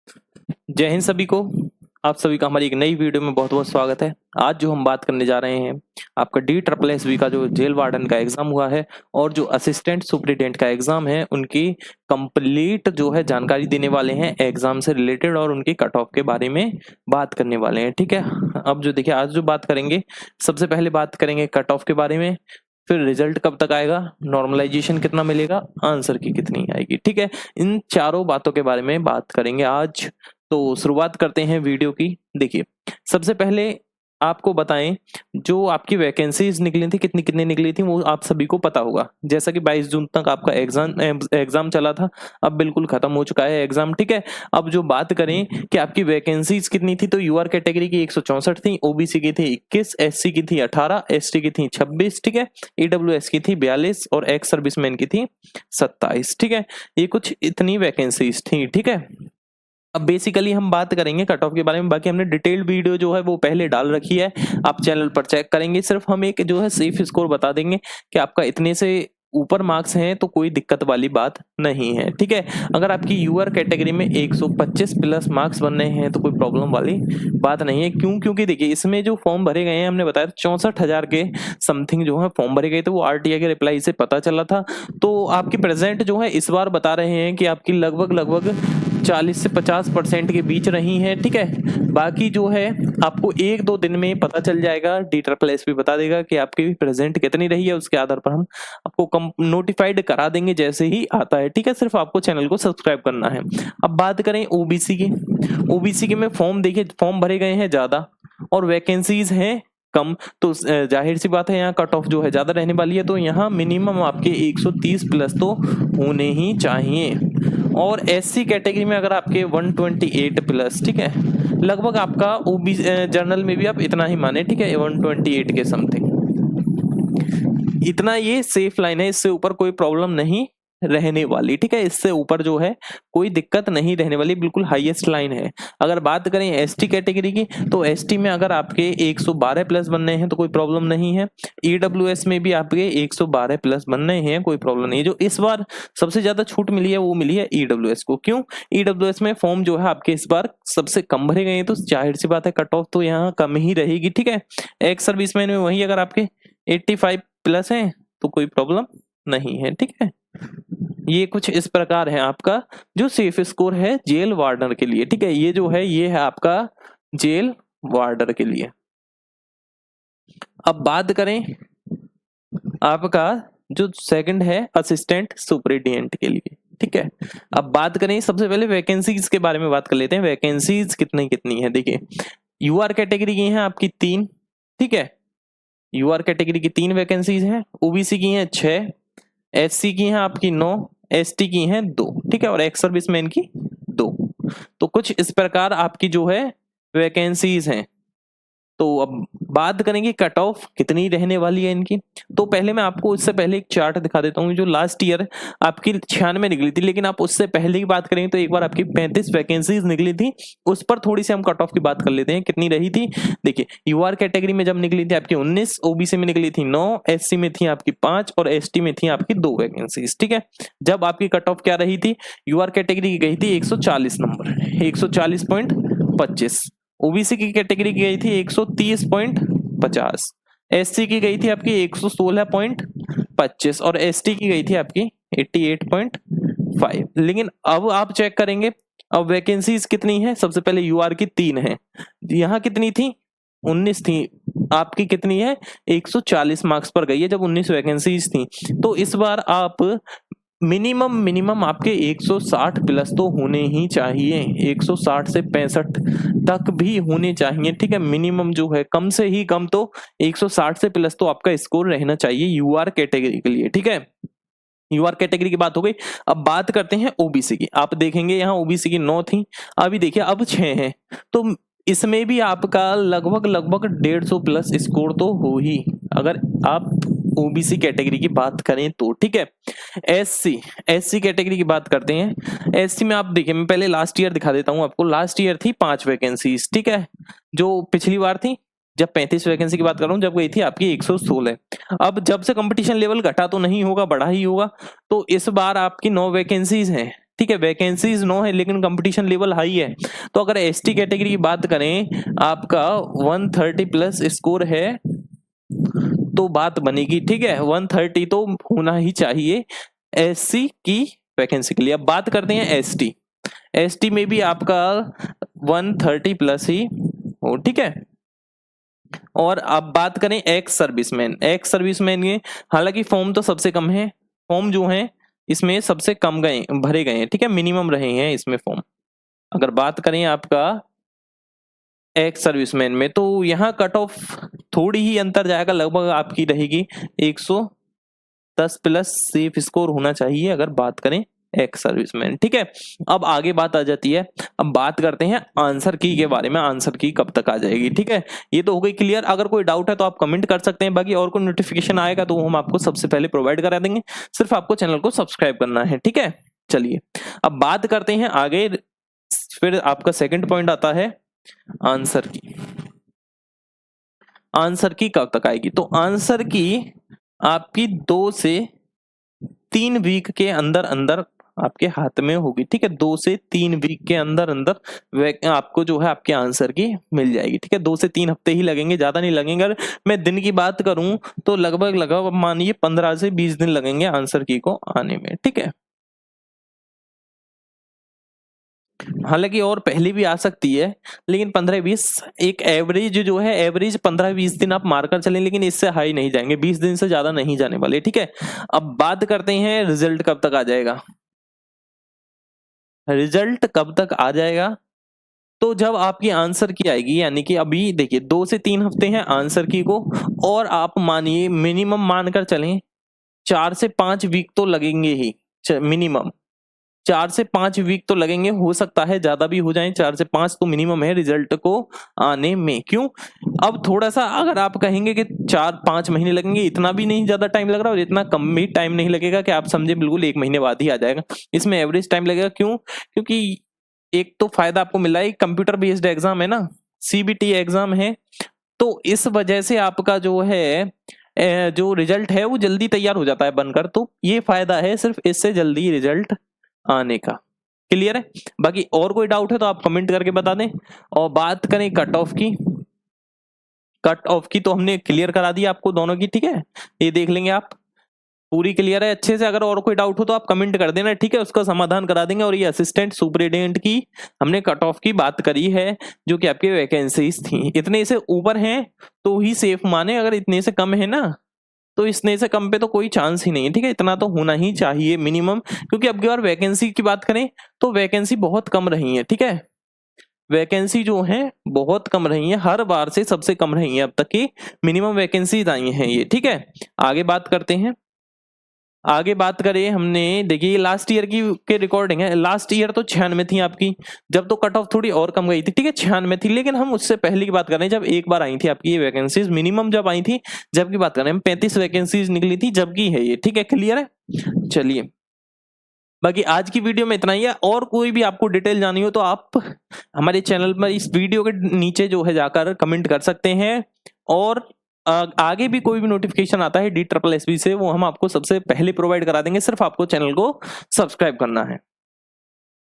जय हिंद सभी को। आप सभी का हमारी एक नई वीडियो में बहुत बहुत स्वागत है। आज जो हम बात करने जा रहे हैं आपका DSSSB का जो जेल वार्डन का एग्जाम हुआ है और जो असिस्टेंट सुपरिटेंडेंट का एग्जाम है उनकी कंप्लीट जो है जानकारी देने वाले हैं एग्जाम से रिलेटेड और उनके कट ऑफ के बारे में बात करने वाले हैं। ठीक है, अब जो देखिए आज जो बात करेंगे, सबसे पहले बात करेंगे कट ऑफ के बारे में, फिर रिजल्ट कब तक आएगा, नॉर्मलाइजेशन कितना मिलेगा, आंसर की कितनी आएगी। ठीक है, इन चारों बातों के बारे में बात करेंगे आज। तो शुरुआत करते हैं वीडियो की। देखिए, सबसे पहले आपको बताएं, जो आपकी वैकेंसीज निकली थी कितनी कितनी निकली थी वो आप सभी को पता होगा। जैसा कि 22 जून तक आपका एग्जाम चला था, अब बिल्कुल खत्म हो चुका है एग्जाम। ठीक है, अब जो बात करें कि आपकी वैकेंसीज कितनी थी, तो यूआर कैटेगरी की 164 थी, ओबीसी की थी 21, एससी की थी 18, एसटी की थी 26, ठीक है, ईडब्ल्यूएस की थी 42 और एक्स सर्विसमैन की थी 27। ठीक है, ये कुछ इतनी वैकेंसीज थी। ठीक है, अब बेसिकली हम बात करेंगे कट ऑफ के बारे में। बाकी हमने डिटेल्ड वीडियो जो है वो पहले डाल रखी है, आप चैनल पर चेक करेंगे। सिर्फ हम एक जो है सेफ स्कोर बता देंगे कि आपका इतने से ऊपर मार्क्स हैं तो कोई दिक्कत वाली बात नहीं है। ठीक है, अगर आपकी यूआर कैटेगरी में 125 प्लस मार्क्स बन रहे हैं तो कोई प्रॉब्लम वाली बात नहीं है। क्यों? क्योंकि देखिए इसमें जो फॉर्म भरे गए हैं, हमने बताया 64,000 के समथिंग जो है फॉर्म भरे गए थे, वो आरटीआई के रिप्लाई से पता चला था। तो आपकी प्रेजेंट जो है इस बार बता रहे हैं कि आपकी लगभग लगभग 40 से 50% के बीच रही है। ठीक है, बाकी जो है आपको एक दो दिन में पता चल जाएगा, DSSSB बता देगा कि आपकी प्रेजेंट कितनी रही है। उसके आधार पर हम आपको नोटिफाइड करा देंगे जैसे ही आता है। ठीक है, सिर्फ आपको चैनल को सब्सक्राइब करना है। अब बात करें ओबीसी की। ओबीसी के में फॉर्म देखिए, फॉर्म भरे गए हैं ज्यादा और वैकेंसीज हैं कम, तो जाहिर सी बात है यहाँ कट ऑफ जो है ज्यादा रहने वाली है। तो यहाँ मिनिमम आपके 130 प्लस तो होने ही चाहिए। और एससी कैटेगरी में अगर आपके 128 प्लस, ठीक है, लगभग आपका ओबीसी जर्नल में भी आप इतना ही माने, ठीक है, 128 के समथिंग, इतना ये सेफ लाइन है। इससे ऊपर कोई प्रॉब्लम नहीं रहने वाली। ठीक है, इससे ऊपर जो है कोई दिक्कत नहीं रहने वाली, बिल्कुल हाईएस्ट लाइन है। अगर बात करें एसटी कैटेगरी की, तो एसटी में अगर आपके 112 प्लस बनने हैं तो कोई प्रॉब्लम नहीं है। ईडब्ल्यूएस में भी आपके 112 प्लस बनने हैं, कोई प्रॉब्लम नहीं है। जो इस बार सबसे ज्यादा छूट मिली है वो मिली है ईडब्ल्यूएस को। क्यों? ईडब्ल्यूएस में फॉर्म जो है आपके इस बार सबसे कम भरे गए हैं, तो जाहिर सी बात है कट ऑफ तो यहाँ कम ही रहेगी। ठीक है, एक्स सर्विसमैन में वही अगर आपके 85 प्लस है तो कोई प्रॉब्लम नहीं है। ठीक है, ये कुछ इस प्रकार है आपका जो सेफ स्कोर है जेल वार्डर के लिए। ठीक है, ये जो है ये है आपका जेल वार्डर के लिए। अब बात करें आपका जो सेकंड है असिस्टेंट सुपरिटेंडेंट के लिए। ठीक है, अब बात करें सबसे पहले वैकेंसीज के बारे में बात कर लेते हैं। वैकेंसीज कितनी कितनी है, देखिए यूआर कैटेगरी की है आपकी 3, ठीक है, यूआर कैटेगरी की 3 वैकेंसीज हैं, ओबीसी की हैं 6, एससी की हैं आपकी 9, एसटी की हैं 2, ठीक है, और एक्स सर्विसमैन की 2। तो कुछ इस प्रकार आपकी जो है वैकेंसीज हैं। तो अब बात करेंगे कट ऑफ कितनी रहने वाली है इनकी। तो पहले मैं आपको इससे पहले एक चार्ट दिखा देता हूँ। जो लास्ट ईयर आपकी 96 निकली थी, लेकिन आप उससे पहले की बात करेंगे तो एक बार आपकी 35 वैकेंसीज निकली थी। उस पर थोड़ी सी हम कट ऑफ की बात कर लेते हैं, कितनी रही थी। देखिए, यूआर कैटेगरी में जब निकली थी आपकी 19, ओबीसी में निकली थी 9, एससी में थी आपकी 5 और एसटी में थी आपकी 2 वैकेंसीज। ठीक है, जब आपकी कट ऑफ क्या रही थी, यूआर कैटेगरी की गई थी 140 नंबर, 140.25, ओबीसी की कैटेगरी की गई थी 130.50, एससी की गई थी आपकी 116.25 और एसटी की गई थी आपकी 88.5। लेकिन अब आप चेक करेंगे, अब वैकेंसीज कितनी है। सबसे पहले यूआर की 3 है, यहाँ कितनी थी, 19 थी, आपकी कितनी है 140 मार्क्स पर गई है जब 19 वैकेंसीज थी। तो इस बार आप मिनिमम आपके 160 प्लस तो होने ही चाहिए, 160 से 65 तक भी होने चाहिए। ठीक है, मिनिमम जो है कम से ही कम तो 160 से प्लस तो आपका स्कोर रहना चाहिए यूआर कैटेगरी के लिए। ठीक है, यूआर कैटेगरी की बात हो गई। अब बात करते हैं ओबीसी की। आप देखेंगे यहाँ ओबीसी की 9 थी, अभी देखिए अब 6 हैं, तो इसमें भी आपका लगभग लगभग 150 प्लस स्कोर तो हो ही, अगर आप ओबीसी कैटेगरी की बात करें तो। ठीक है, एससी कैटेगरी की बात करते हैं। एससी में आप देखिए, मैं पहले लास्ट ईयर दिखा देता हूं आपको। लास्ट ईयर थी 5 वैकेंसीज, ठीक है, जो पिछली बार थी जब 35 वैकेंसी की बात कर रहा हूँ, जब गई थी आपकी 116। अब जब से कंपटीशन लेवल घटा तो नहीं होगा, बढ़ा ही होगा। तो इस बार आपकी 9 वैकेंसीज हैं, ठीक है, वैकेंसीज 9 है लेकिन कंपटीशन लेवल हाई है। तो अगर एसटी कैटेगरी की बात करें, आपका 130 प्लस स्कोर है तो बात बनेगी। ठीक है, 130 तो होना ही चाहिए एससी की वैकेंसी के लिए। अब बात करते हैं एसटी। एसटी में भी आपका 130 प्लस ही हो। ठीक है, और अब बात करें एक्स सर्विसमैन। एक्स सर्विसमैन के हालांकि फॉर्म तो सबसे कम है, फॉर्म जो है इसमें सबसे कम भरे गए हैं। ठीक है, मिनिमम रहे हैं इसमें फॉर्म। अगर बात करें आपका एक्स सर्विसमैन में, तो यहाँ कट ऑफ थोड़ी ही अंतर जाएगा, लगभग आपकी रहेगी 110 प्लस सेफ स्कोर होना चाहिए अगर बात करें एक्स सर्विसमैन। ठीक है, अब आगे बात आ जाती है, अब बात करते हैं आंसर की के बारे में। आंसर की कब तक आ जाएगी? ठीक है, ये तो हो गई क्लियर। अगर कोई डाउट है तो आप कमेंट कर सकते हैं, बाकी और कोई नोटिफिकेशन आएगा तो हम आपको सबसे पहले प्रोवाइड करा देंगे। सिर्फ आपको चैनल को सब्सक्राइब करना है। ठीक है, चलिए अब बात करते हैं आगे। फिर आपका सेकंड पॉइंट आता है आंसर की। आंसर की कब तक आएगी? तो आंसर की आपकी 2 से 3 वीक के अंदर अंदर आपके हाथ में होगी। ठीक है, 2 से 3 वीक के अंदर अंदर आपको जो है आपके आंसर की मिल जाएगी। ठीक है, 2 से 3 हफ्ते ही लगेंगे, ज्यादा नहीं लगेंगे। अगर मैं दिन की बात करूं तो लगभग मानिए 15 से 20 दिन लगेंगे आंसर की को आने में। ठीक है, हालांकि और पहले भी आ सकती है, लेकिन 15-20 एक एवरेज जो है, एवरेज 15-20 दिन आप मारकर चलें, लेकिन इससे हाई नहीं जाएंगे, 20 दिन से ज्यादा नहीं जाने वाले। ठीक है, अब बात करते हैं रिजल्ट कब तक आ जाएगा। रिजल्ट कब तक आ जाएगा? तो जब आपकी आंसर की आएगी, यानी कि अभी देखिए 2 से 3 हफ्ते हैं आंसर की को, और आप मानिए मिनिमम मानकर चलें 4 से 5 वीक तो लगेंगे ही, मिनिमम 4 से 5 वीक तो लगेंगे। हो सकता है ज्यादा भी हो जाए, 4 से 5 तो मिनिमम है रिजल्ट को आने में। क्यों? अब थोड़ा सा अगर आप कहेंगे कि 4-5 महीने लगेंगे, इतना भी नहीं ज्यादा टाइम लग रहा और इतना कम भी टाइम नहीं लगेगा कि आप समझे बिल्कुल 1 महीने बाद ही आ जाएगा। इसमें एवरेज टाइम लगेगा। क्यों? क्योंकि एक तो फायदा आपको मिला है, कंप्यूटर बेस्ड एग्जाम है ना, सीबीटी एग्जाम है, तो इस वजह से आपका जो है जो रिजल्ट है वो जल्दी तैयार हो जाता है बनकर। तो ये फायदा है सिर्फ इससे जल्दी रिजल्ट आने का। क्लियर है? बाकी और कोई डाउट है तो आप कमेंट करके बता दें। और बात करें कट ऑफ की, कट ऑफ की तो हमने क्लियर करा दी आपको दोनों की। ठीक है, ये देख लेंगे आप, पूरी क्लियर है अच्छे से। अगर और कोई डाउट हो तो आप कमेंट कर देना। ठीक है, उसका समाधान करा देंगे। और ये असिस्टेंट सुपरिटेंडेंट की हमने कट ऑफ की बात करी है, जो कि आपकी वैकेंसीज थी। इतने से ऊपर हैं तो ही सेफ माने, अगर इतने से कम है ना तो इसने से कम पे तो कोई चांस ही नहीं है। ठीक है, इतना तो होना ही चाहिए मिनिमम, क्योंकि अब की बार वैकेंसी की बात करें तो वैकेंसी बहुत कम रही है। ठीक है, वैकेंसी जो है बहुत कम रही है, हर बार से सबसे कम रही है अब तक की मिनिमम वैकेंसीज आई हैं ये। ठीक है, आगे बात करते हैं। आगे बात करें हमने, देखिए लास्ट ईयर की के रिकॉर्डिंग है। लास्ट ईयर तो 96 थी आपकी, जब तो कट ऑफ थोड़ी और कम गई थी। ठीक है, 96 थी, लेकिन हम उससे पहले की बात कर रहे हैं जब एक बार आई थी आपकी ये वैकेंसीज, मिनिमम जब आई थी, जब की बात कर रहे हैं, 35 वैकेंसीज निकली थी जब की है ये। ठीक है, क्लियर है? चलिए, बाकी आज की वीडियो में इतना ही है। और कोई भी आपको डिटेल जानी हो तो आप हमारे चैनल पर इस वीडियो के नीचे जो है जाकर कमेंट कर सकते हैं। और आगे भी कोई भी नोटिफिकेशन आता है DSSB से, वो हम आपको सबसे पहले प्रोवाइड करा देंगे। सिर्फ आपको चैनल को सब्सक्राइब करना है।